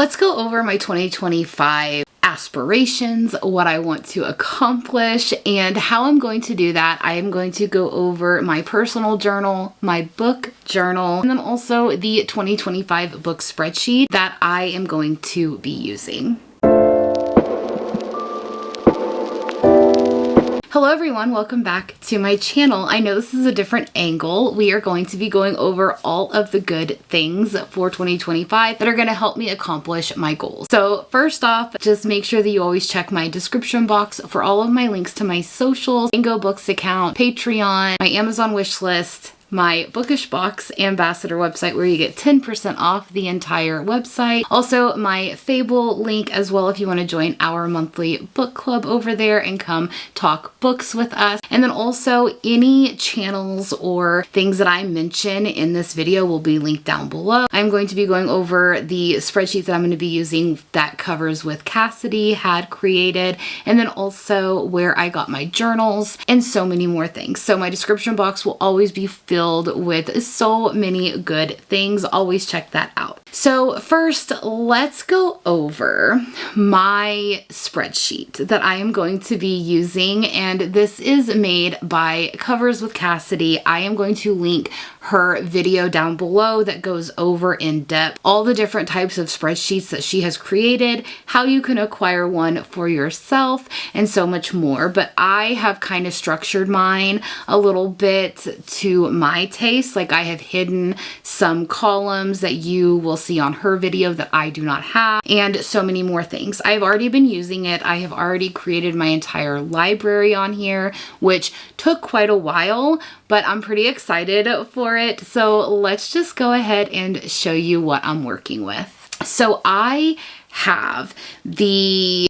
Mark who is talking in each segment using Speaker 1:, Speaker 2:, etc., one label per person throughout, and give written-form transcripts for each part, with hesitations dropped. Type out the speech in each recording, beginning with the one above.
Speaker 1: let's go over my 2025 aspirations, what I want to accomplish, and how I'm going to do that. I am going to go over my personal journal, my book journal, and then also the 2025 book spreadsheet that I am going to be using. Hello everyone, welcome back to my channel. I know this is a different angle. We are going to be going over all of the good things for 2025 that are going to help me accomplish my goals. So first off, just make sure that you always check my description box for all of my links to my socials, Bingo Books account, Patreon, my Amazon wish list, my Bookish Box ambassador website where you get 10% off the entire website. Also my Fable link as well if you want to join our monthly book club over there and come talk books with us. And then also any channels or things that I mention in this video will be linked down below. I'm going to be going over the spreadsheet that I'm going to be using that covers with Cassidy had created, and then also where I got my journals and so many more things. So my description box will always be filled with so many good things. Always check that out. So first, let's go over my spreadsheet that I am going to be using, and this is made by Covers with Cassidy. I am going to link her video down below that goes over in depth all the different types of spreadsheets that she has created, how you can acquire one for yourself, and so much more. But I have kind of structured mine a little bit to my taste. Like I have hidden some columns that you will see on her video that I do not have, and so many more things. I've already been using it. I have already created my entire library on here, which took quite a while, but I'm pretty excited for it. So let's just go ahead and show you what I'm working with. So I have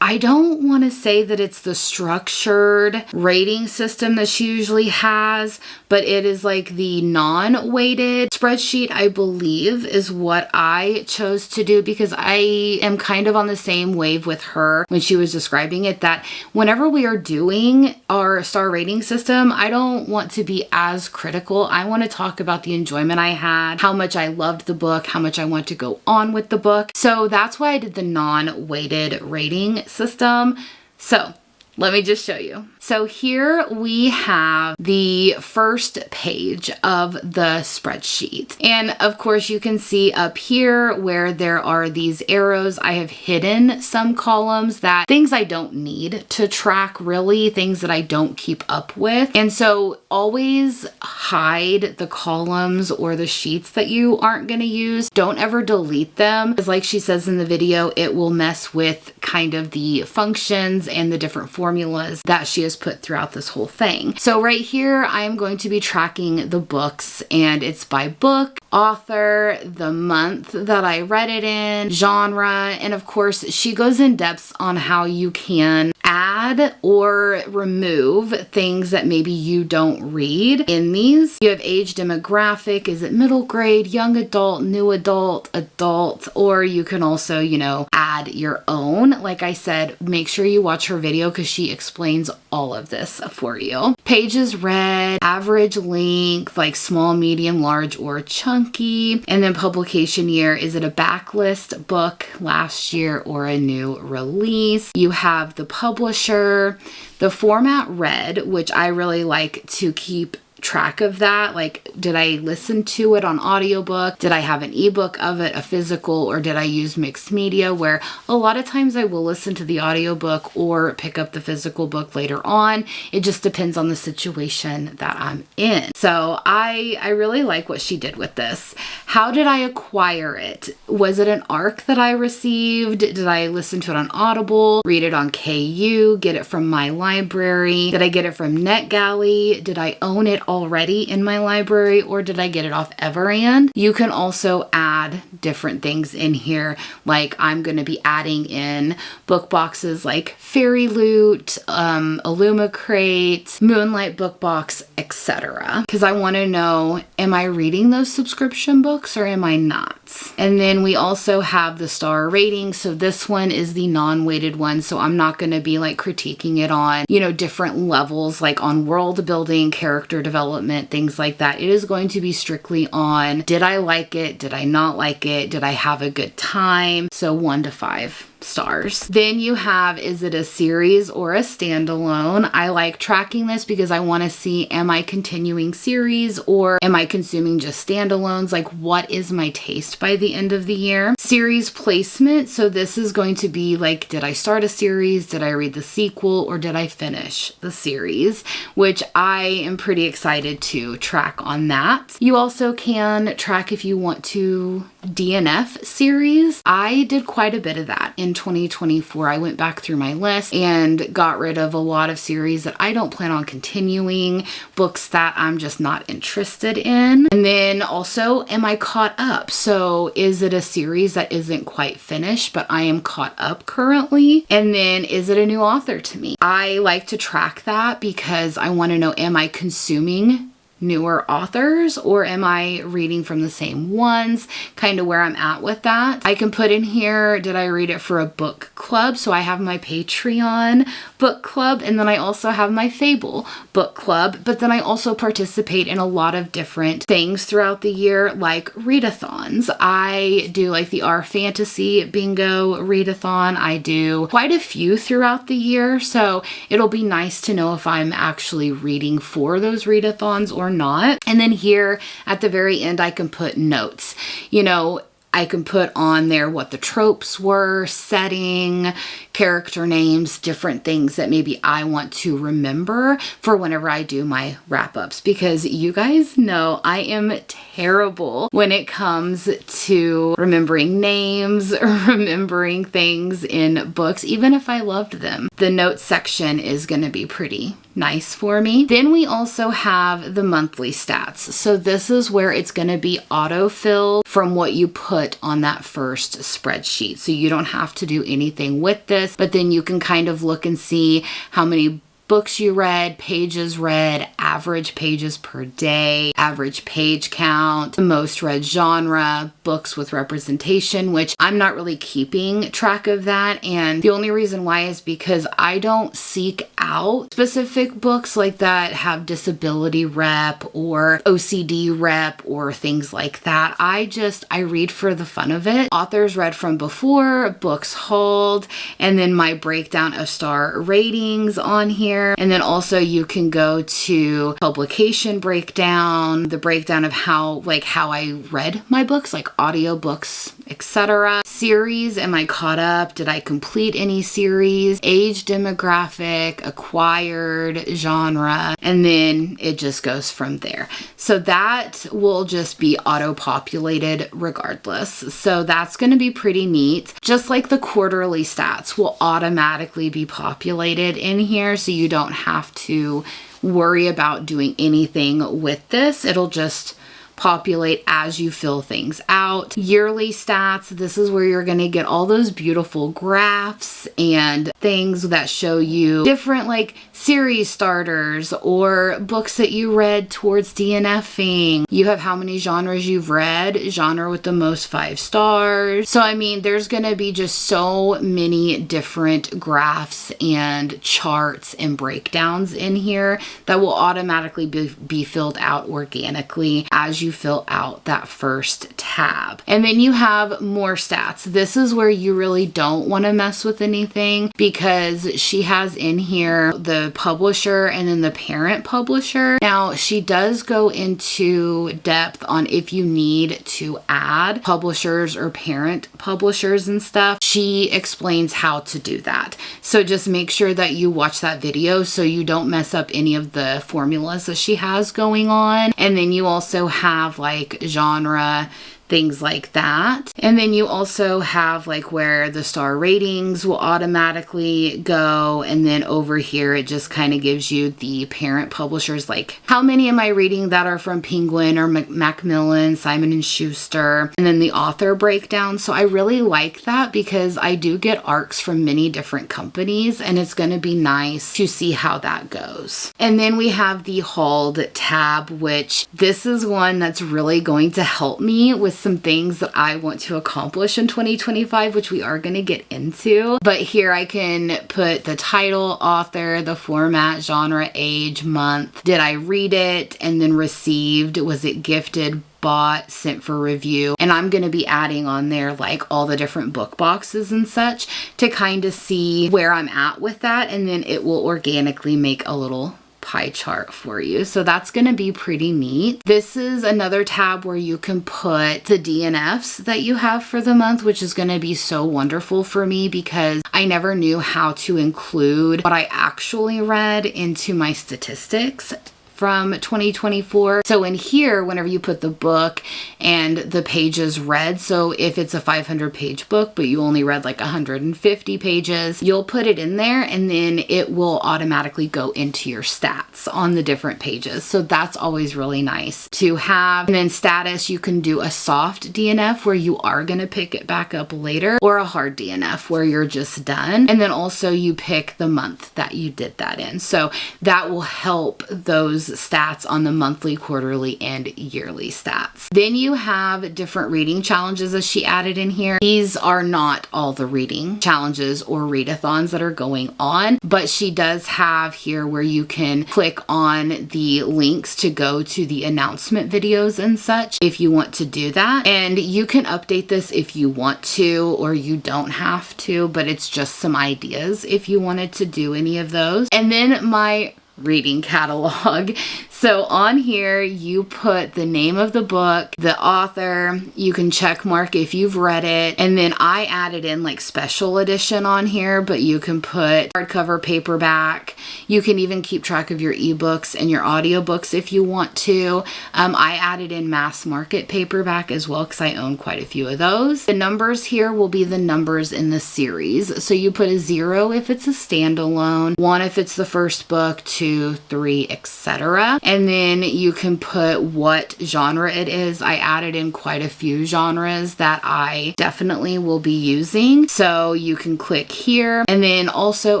Speaker 1: I don't want to say that it's the structured rating system that she usually has, but it is like the non-weighted spreadsheet, I believe, is what I chose to do because I am kind of on the same wave with her when she was describing it, that whenever we are doing our star rating system, I don't want to be as critical. I want to talk about the enjoyment I had, how much I loved the book, how much I want to go on with the book. So that's why I did the non-weighted rating system. So let me just show you. So here we have the first page of the spreadsheet. And of course you can see up here where there are these arrows, I have hidden some columns, that things I don't need to track, really things that I don't keep up with. And so always hide the columns or the sheets that you aren't going to use. Don't ever delete them, because like she says in the video, it will mess with kind of the functions and the different formulas that she has put throughout this whole thing. So right here, I'm going to be tracking the books, and it's by book, author, the month that I read it in, genre, and of course she goes in depth on how you can add or remove things that maybe you don't read in these. You have age demographic, is it middle grade, young adult, new adult, adult, or you can also, you know, add your own. Like I said, make sure you watch her video because she explains all of this for you. Pages read, average length, like small, medium, large, or chunky. And then publication year, is it a backlist book last year or a new release? You have the publisher, the format read, which I really like to keep track of that. Like, did I listen to it on audiobook? Did I have an ebook of it, a physical, or did I use mixed media? Where a lot of times I will listen to the audiobook or pick up the physical book later on. It just depends on the situation that I'm in. So I really like what she did with this. How did I acquire it? Was it an ARC that I received? Did I listen to it on Audible, read it on KU, get it from my library? Did I get it from NetGalley? Did I own it already in my library, or did I get it off Everand? You can also add different things in here. Like I'm going to be adding in book boxes like Fairy Loot, Illumicrate, Moonlight Book Box, etc. Because I want to know, am I reading those subscription books or am I not? And then we also have the star rating. So this one is the non-weighted one. So I'm not going to be like critiquing it on, you know, different levels, like on world building, character development, development, things like that. It is going to be strictly on, did I like it? Did I not like it? Did I have a good time? So 1 to 5 stars. Then you have, is it a series or a standalone? I like tracking this because I want to see, am I continuing series or am I consuming just standalones? Like, what is my taste by the end of the year? Series placement. So this is going to be like, did I start a series? Did I read the sequel? Or did I finish the series? Which I am pretty excited to track on that. You also can track, if you want to, DNF series. I did quite a bit of that in 2024. I went back through my list and got rid of a lot of series that I don't plan on continuing, books that I'm just not interested in. And then also, am I caught up? So is it a series that isn't quite finished, but I am caught up currently? And then is it a new author to me? I like to track that because I want to know, am I consuming newer authors or am I reading from the same ones? Kind of where I'm at with that. I can put in here, did I read it for a book club? So I have my Patreon book club, and then I also have my Fable book club, but then I also participate in a lot of different things throughout the year, like readathons. I do like the Our Fantasy Bingo readathon. I do quite a few throughout the year, so it'll be nice to know if I'm actually reading for those readathons or not. And then here at the very end, I can put notes. You know, I can put on there what the tropes were, setting, character names, different things that maybe I want to remember for whenever I do my wrap-ups, because you guys know I am terrible when it comes to remembering names, remembering things in books, even if I loved them. The notes section is going to be pretty nice for me. Then we also have the monthly stats. So this is where it's going to be autofill from what you put on that first spreadsheet. So you don't have to do anything with this, but then you can kind of look and see how many books you read, pages read, average pages per day, average page count, the most read genre, books with representation, which I'm not really keeping track of that. And the only reason why is because I don't seek out specific books like that have disability rep or OCD rep or things like that. I read for the fun of it. Authors read from before, books hauled, and then my breakdown of star ratings on here. And then also you can go to publication breakdown, the breakdown of how I read my books, like audiobooks, etc. Series, am I caught up? Did I complete any series? Age demographic, acquired genre, and then it just goes from there. So that will just be auto-populated regardless. So that's going to be pretty neat. Just like the quarterly stats will automatically be populated in here, so you don't have to worry about doing anything with this. It'll just populate as you fill things out. Yearly stats, this is where you're going to get all those beautiful graphs and things that show you different like series starters or books that you read towards DNFing. You have how many genres you've read, genre with the most 5 stars. So I mean, there's going to be just so many different graphs and charts and breakdowns in here that will automatically be filled out organically as you fill out that first tab. And then you have more stats. This is where you really don't want to mess with anything because she has in here the publisher and then the parent publisher. Now she does go into depth on if you need to add publishers or parent publishers and stuff. She explains how to do that. So just make sure that you watch that video so you don't mess up any of the formulas that she has going on. And then you also have like genre, things like that. And then you also have like where the star ratings will automatically go. And then over here, it just kind of gives you the parent publishers, like how many am I reading that are from Penguin or Macmillan, Simon & Schuster, and then the author breakdown. So I really like that because I do get arcs from many different companies and it's going to be nice to see how that goes. And then we have the hauled tab, which this is one that's really going to help me with list some things that I want to accomplish in 2025, which we are going to get into. But here I can put the title, author, the format, genre, age, month. Did I read it? And then received. Was it gifted, bought, sent for review? And I'm going to be adding on there like all the different book boxes and such to kind of see where I'm at with that. And then it will organically make a little pie chart for you. So that's going to be pretty neat. This is another tab where you can put the DNFs that you have for the month, which is going to be so wonderful for me because I never knew how to include what I actually read into my statistics from 2024. So in here, whenever you put the book and the pages read, so if it's a 500-page book, but you only read like 150 pages, you'll put it in there and then it will automatically go into your stats on the different pages. So that's always really nice to have. And then status, you can do a soft DNF where you are going to pick it back up later, or a hard DNF where you're just done. And then also you pick the month that you did that in. So that will help those stats on the monthly, quarterly, and yearly stats. Then you have different reading challenges as she added in here. These are not all the reading challenges or readathons that are going on, but she does have here where you can click on the links to go to the announcement videos and such if you want to do that. And you can update this if you want to, or you don't have to, but it's just some ideas if you wanted to do any of those. And then my reading catalog. So on here, you put the name of the book, the author, you can check mark if you've read it, and then I added in like special edition on here, but you can put hardcover, paperback. You can even keep track of your ebooks and your audiobooks if you want to. I added in mass market paperback as well because I own quite a few of those. The numbers here will be the numbers in the series. So you put a 0 if it's a standalone, 1 if it's the first book, 2, 3, etc. And then you can put what genre it is. I added in quite a few genres that I definitely will be using. So you can click here. And then also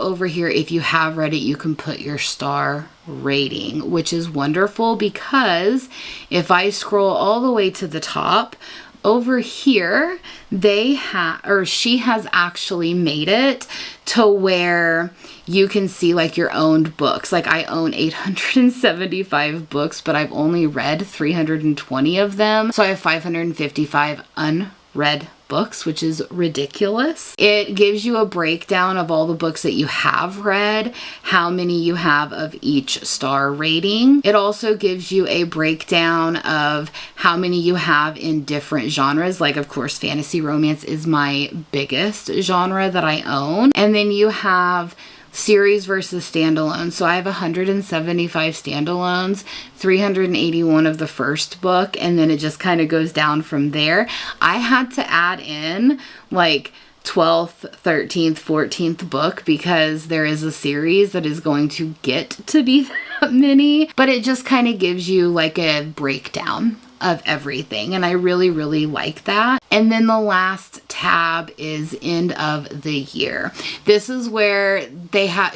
Speaker 1: over here, if you have read it, you can put your star rating, which is wonderful because if I scroll all the way to the top, over here, she has actually made it to where you can see like your owned books. Like I own 875 books, but I've only read 320 of them. So I have 555 unread books, which is ridiculous. It gives you a breakdown of all the books that you have read, how many you have of each star rating. It also gives you a breakdown of how many you have in different genres. Like, of course, fantasy romance is my biggest genre that I own. And then you have series versus standalone. So I have 175 standalones, 381 of the first book, and then it just kind of goes down from there. I had to add in like 12th, 13th, 14th book because there is a series that is going to get to be that many, but it just kind of gives you like a breakdown of everything, and I really, really like that. And then the last tab is end of the year. This is where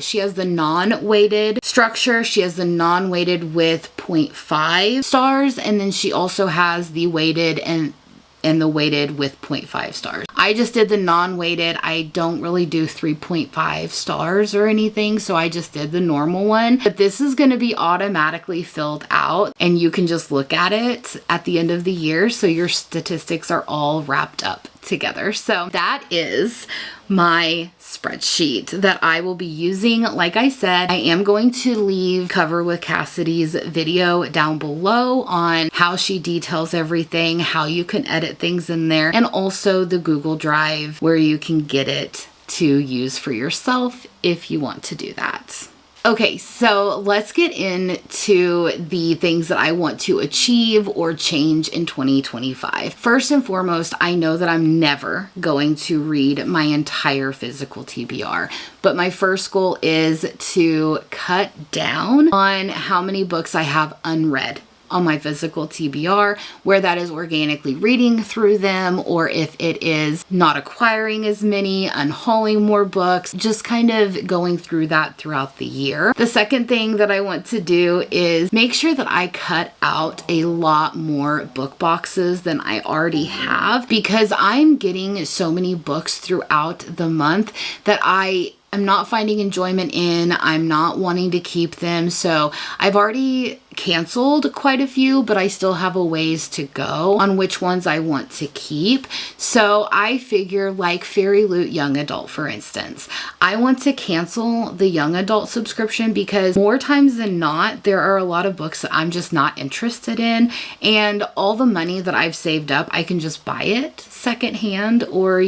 Speaker 1: she has the non-weighted structure. She has the non-weighted with 0.5 stars, and then she also has the weighted and the weighted with 0.5 stars. I just did the non-weighted. I don't really do 3.5 stars or anything, so I just did the normal one. But this is going to be automatically filled out, and you can just look at it at the end of the year, so your statistics are all wrapped up together. So that is my spreadsheet that I will be using. Like I said, I am going to leave Cover with Cassidy's video down below on how she details everything, how you can edit things in there, and also the Google Drive where you can get it to use for yourself if you want to do that. Okay, so let's get into the things that I want to achieve or change in 2025. First and foremost, I know that I'm never going to read my entire physical TBR, but my first goal is to cut down on how many books I have unread on my physical TBR, where that is organically reading through them, or if it is not acquiring as many, unhauling more books, just kind of going through that throughout the year. The second thing that I want to do is make sure that I cut out a lot more book boxes than I already have, because I'm getting so many books throughout the month that I'm not finding enjoyment in. I'm not wanting to keep them. So I've already canceled quite a few, but I still have a ways to go on which ones I want to keep. So I figure, like Fairy Loot Young Adult, for instance, I want to cancel the young adult subscription because more times than not, there are a lot of books that I'm just not interested in. And all the money that I've saved up, I can just buy it secondhand or,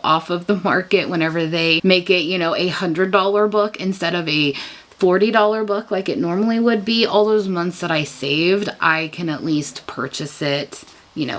Speaker 1: off of the market whenever they make it, a $100 book instead of a $40 book like it normally would be. All those months that I saved, I can at least purchase it,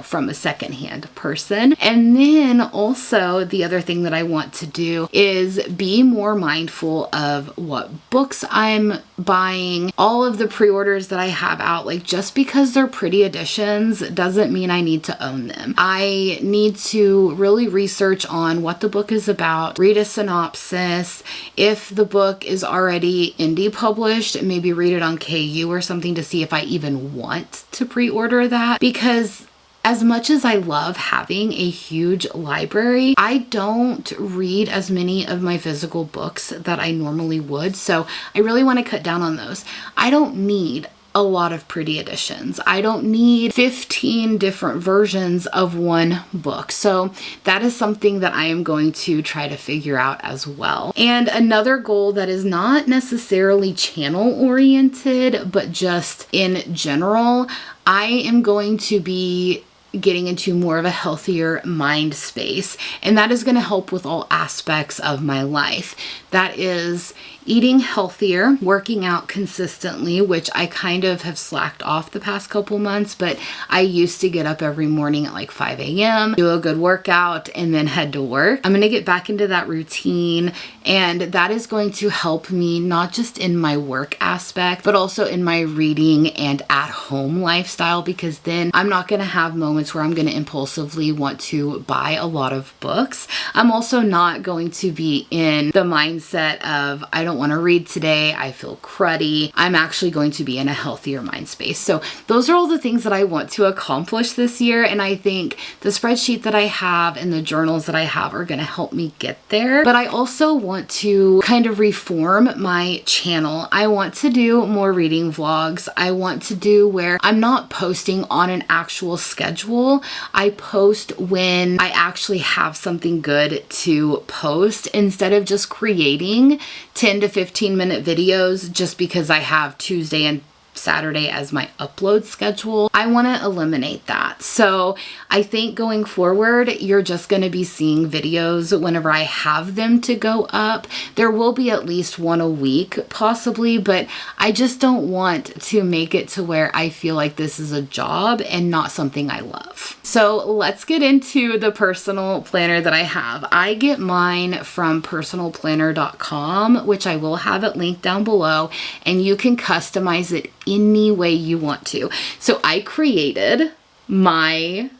Speaker 1: from a secondhand person. And then also the other thing that I want to do is be more mindful of what books I'm buying. All of the pre-orders that I have out, like, just because they're pretty editions doesn't mean I need to own them. I need to really research on what the book is about, read a synopsis. If the book is already indie published, maybe read it on KU or something to see if I even want to pre-order that, because as much as I love having a huge library, I don't read as many of my physical books that I normally would. So I really want to cut down on those. I don't need a lot of pretty editions. I don't need 15 different versions of one book. So that is something that I am going to try to figure out as well. And another goal that is not necessarily channel oriented, but just in general, I am going to be getting into more of a healthier mind space. And that is going to help with all aspects of my life. That is eating healthier, working out consistently, which I kind of have slacked off the past couple months, but I used to get up every morning at like 5 a.m., do a good workout, and then head to work. I'm going to get back into that routine, and that is going to help me not just in my work aspect, but also in my reading and at home lifestyle, because then I'm not going to have moments where I'm going to impulsively want to buy a lot of books. I'm also not going to be in the mindset of, I don't want to read today, I feel cruddy. I'm actually going to be in a healthier mind space. So those are all the things that I want to accomplish this year. And I think the spreadsheet that I have and the journals that I have are going to help me get there. But I also want to kind of reform my channel. I want to do more reading vlogs. I want to do where I'm not posting on an actual schedule. I post when I actually have something good to post instead of just creating 10 to 15 minute videos just because I have Tuesday and Saturday as my upload schedule. I want to eliminate that. So I think going forward, you're just going to be seeing videos whenever I have them to go up. There will be at least one a week possibly, but I just don't want to make it to where I feel like this is a job and not something I love. So let's get into the personal planner that I have. I get mine from personalplanner.com, which I will have it linked down below, and you can customize it any way you want to. So I created my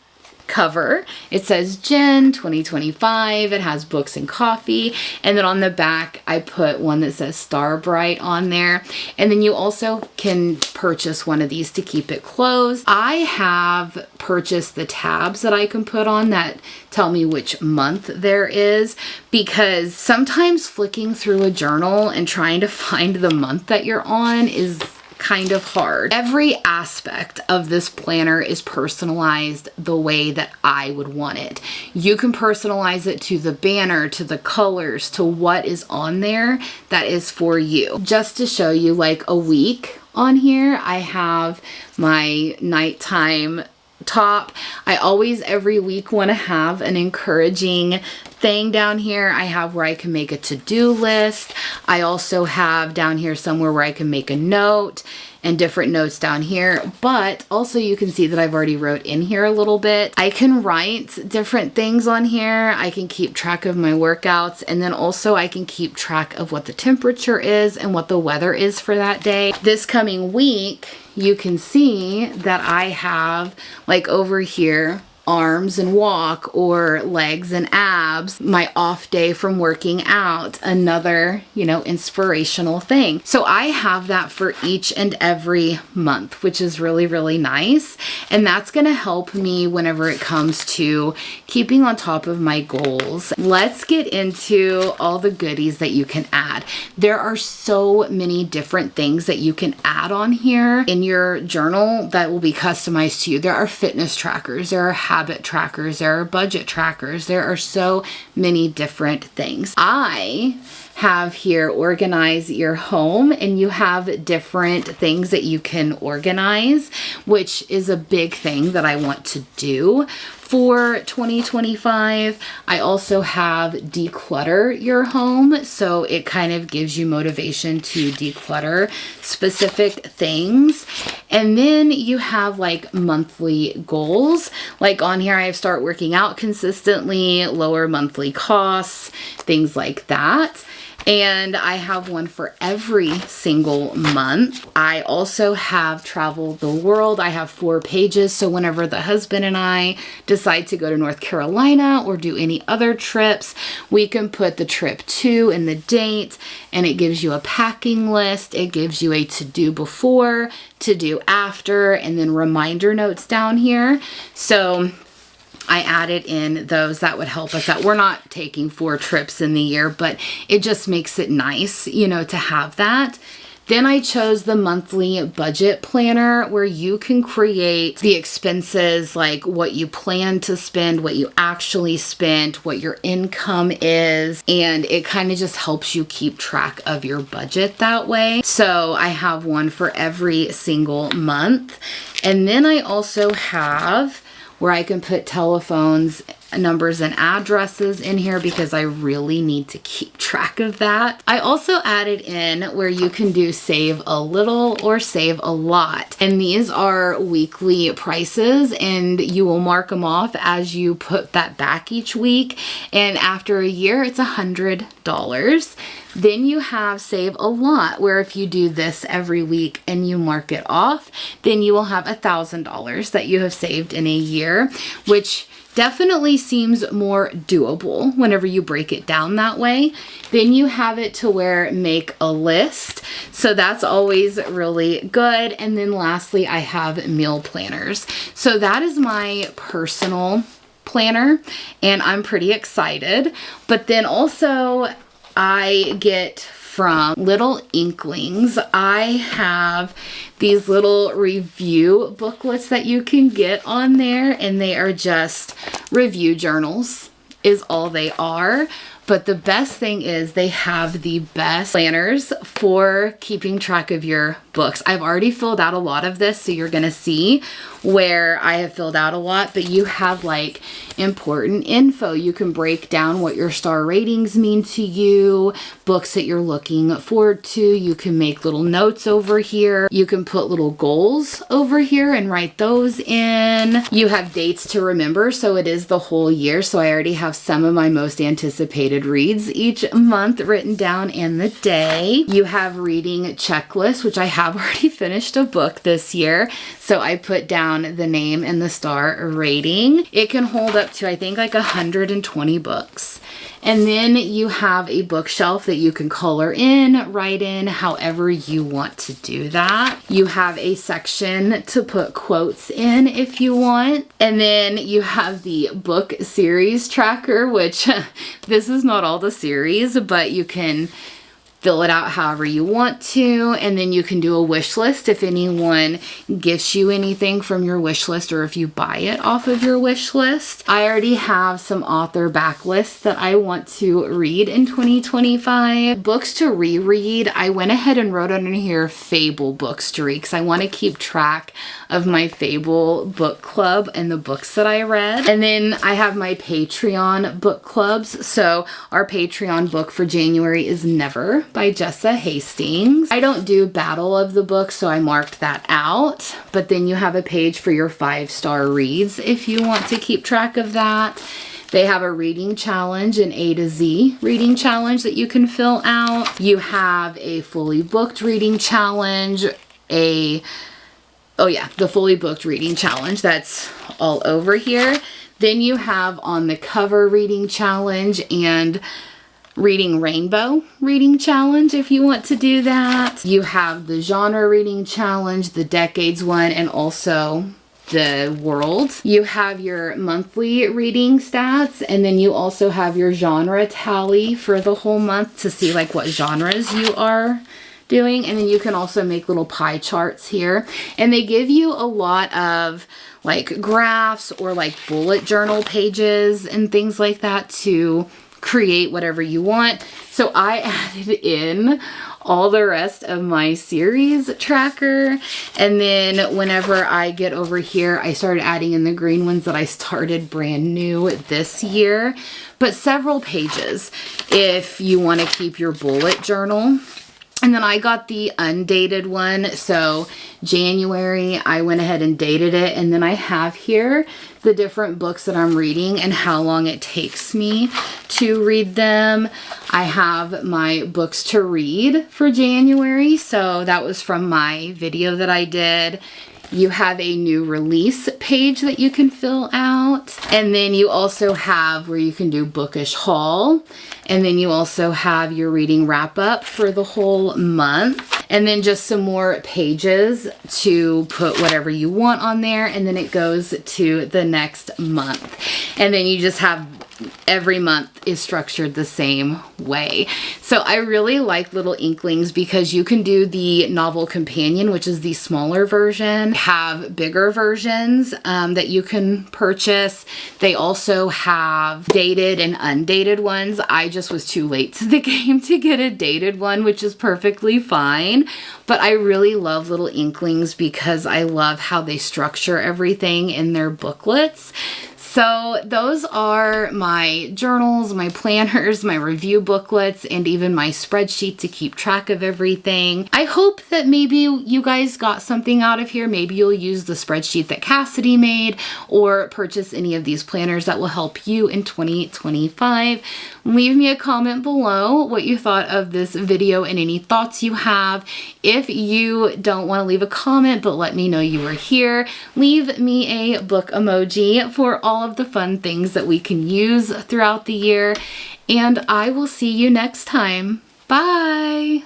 Speaker 1: cover. It says Jen 2025. It has books and coffee. And then on the back, I put one that says Star Bright on there. And then you also can purchase one of these to keep it closed. I have purchased the tabs that I can put on that tell me which month there is, because sometimes flicking through a journal and trying to find the month that you're on is kind of hard. Every aspect of this planner is personalized the way that I would want it. You can personalize it to the banner, to the colors, to what is on there that is for you. Just to show you, like a week on here, I have my nighttime top. I always every week want to have an encouraging thing down here. I have where I can make a to-do list. I also have down here somewhere where I can make a note and different notes down here, but also you can see that I've already wrote in here a little bit. I can write different things on here. I can keep track of my workouts, and then also I can keep track of what the temperature is and what the weather is for that day. This coming week, you can see that I have, like over here, arms and walk, or legs and abs, my off day from working out, another, you know, inspirational thing. So I have that for each and every month, which is really, really nice. And that's going to help me whenever it comes to keeping on top of my goals. Let's get into all the goodies that you can add. There are so many different things that you can add on here in your journal that will be customized to you. There are fitness trackers, there are habit trackers, there are budget trackers. There are so many different things. I have here organize your home, and you have different things that you can organize, which is a big thing that I want to do for 2025. I also have declutter your home, so it kind of gives you motivation to declutter specific things. And then you have like monthly goals. Like on here I have start working out consistently, lower monthly costs, things like that. And I have one for every single month. I also have traveled the world. I have 4 pages. So whenever the husband and I decide to go to North Carolina or do any other trips, we can put the trip to and the date, and it gives you a packing list. It gives you a to do before, to do after, and then reminder notes down here. So I added in those that would help us out. We're not taking 4 trips in the year, but it just makes it nice, you know, to have that. Then I chose the monthly budget planner, where you can create the expenses, like what you plan to spend, what you actually spent, what your income is, and it kind of just helps you keep track of your budget that way. So I have one for every single month. And then I also have where I can put telephones, numbers, and addresses in here because I really need to keep track of that. I also added in where you can do save a little or save a lot. And these are weekly prices, and you will mark them off as you put that back each week. And after a year, it's $100. Then you have save a lot, where if you do this every week and you mark it off, then you will have $1,000 that you have saved in a year, which definitely seems more doable whenever you break it down that way. Then you have it to where make a list. So that's always really good. And then lastly, I have meal planners. So that is my personal planner, and I'm pretty excited. But then also I get from little Inklings, I have these little review booklets that you can get on there, and they are just review journals is all they are. But the best thing is they have the best planners for keeping track of your books. I've already filled out a lot of this, so you're going to see where I have filled out a lot, but you have like important info. You can break down what your star ratings mean to you, books that you're looking forward to. You can make little notes over here. You can put little goals over here and write those in. You have dates to remember, so it is the whole year. So I already have some of my most anticipated reads each month written down and the day. You have reading checklists, which I have already finished a book this year. So I put down the name and the star rating. It can hold up to, I think, like 120 books. And then you have a bookshelf that you can color in, write in, however you want to do that. You have a section to put quotes in if you want. And then you have the book series tracker, which this is not all the series, but you can fill it out however you want to, and then you can do a wish list if anyone gifts you anything from your wish list or if you buy it off of your wish list. I already have some author backlists that I want to read in 2025. Books to reread, I went ahead and wrote under here Fable books to read because I want to keep track of my Fable book club and the books that I read. And then I have my Patreon book clubs. So our Patreon book for January is Never by Jessa Hastings. I don't do Battle of the Book, so I marked that out. But then you have a page for your 5-star reads if you want to keep track of that. They have a reading challenge, an A to Z reading challenge that you can fill out. You have a fully booked reading challenge, the fully booked reading challenge that's all over here. Then you have on the cover reading challenge and Reading Rainbow reading challenge if you want to do that. You have the genre reading challenge, the decades one, and also the world. You have your monthly reading stats, and then you also have your genre tally for the whole month to see like what genres you are doing. And then you can also make little pie charts here, and they give you a lot of like graphs or like bullet journal pages and things like that to create whatever you want. So I added in all the rest of my series tracker, and then whenever I get over here I started adding in the green ones that I started brand new this year, but several pages if you want to keep your bullet journal. And then I got the undated one, so January, I went ahead and dated it, and then I have here the different books that I'm reading and how long it takes me to read them. I have my books to read for January, so that was from my video that I did. You have a new release page that you can fill out. And then you also have where you can do bookish haul. And then you also have your reading wrap up for the whole month. And then just some more pages to put whatever you want on there. And then it goes to the next month. And then you just have every month is structured the same way. So I really like Little Inklings because you can do the novel companion, which is the smaller version, have bigger versions that you can purchase. They also have dated and undated ones. I just was too late to the game to get a dated one, which is perfectly fine. But I really love Little Inklings because I love how they structure everything in their booklets. So those are my journals, my planners, my review booklets, and even my spreadsheet to keep track of everything. I hope that maybe you guys got something out of here. Maybe you'll use the spreadsheet that Cassidy made or purchase any of these planners that will help you in 2025. Leave me a comment below what you thought of this video and any thoughts you have. If you don't want to leave a comment but let me know you were here, leave me a book emoji for all of the fun things that we can use throughout the year. And I will see you next time. Bye!